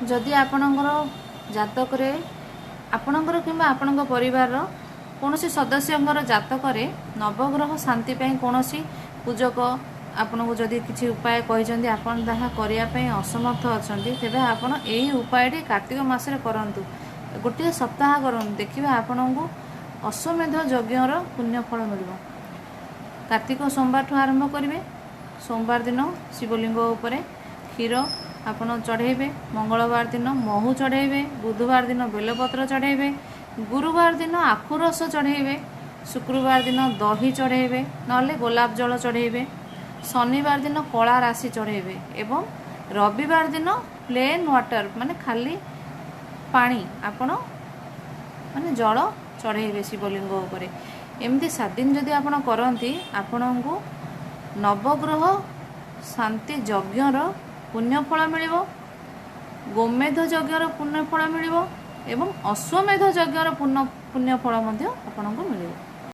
जदि आपणकर जातक आपणकर किंबा आपणक परिवार कौन सदस्यंकर जातक नवग्रह शांति कौन पूजक आपन को जदि किसी उपाय कहते आपन ताहा करने असमर्थ अच्छा तेज आपन यही उपायटी कार्तिक मासरे करंतु गोटे सप्ताह करंतु देखिए आपण को अश्वमेध यज्ञर पुण्यफल मिल। कार्तिक सोमवार ठू आरंभ करेंगे। सोमवार दिन शिवलिंग उपरे क्षीर आपन चढ़ेबे, मंगलवार दिन महू चढ़ेबे, बुधवार दिन बेलपत्र चढ़ेबे, गुरुवार दिन आखु रस चढ़ेबे, शुक्रवार दिन दही चढ़ेबे नले गोलाप जल चढ़ेबे, शनिवार दिन कला राशि चढ़ेबे एवं रविवार दिन प्लेन वाटर माने खाली पानी आपण माने जल चढ़ेबे शिवलिंग उपरे। एमती 7 दिन जदि आपण करंती आपणको नवग्रह शांति यज्ञर पुण्यफल मिल, गोमेध यज्ञर पुण्यफल मिल एवं अश्वमेध यज्ञर पुण्यफल आपको मिल।